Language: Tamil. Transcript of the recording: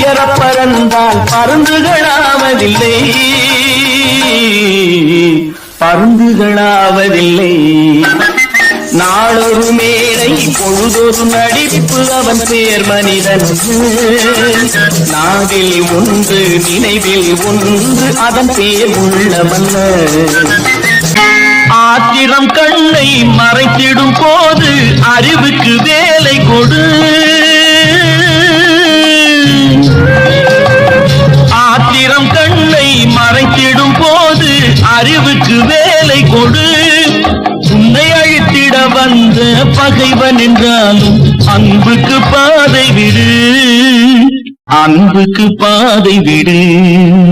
உயர பறந்தால் பருந்துகளாவதில்லை, பருந்துகளாவதில்லை. நாளொரு மேடை பொழுதொரு நடிப்பு அவன் பேர் மனிதன். நாவில் ஒன்று நினைவில் ஒன்று அதன் பேர் உள்ளவன். ஆத்திரம் கண்ணை மறைத்திடும் போது அறிவுக்கு வேலை கொடு. ஆத்திரம் கண்ணை மறைத்திடும் போது அறிவுக்கு வேலை கொடு. உன்னை அழித்திட வந்த பகைவன் என்றாலும் அன்புக்கு பாதை விடு, அன்புக்கு பாதை விடு.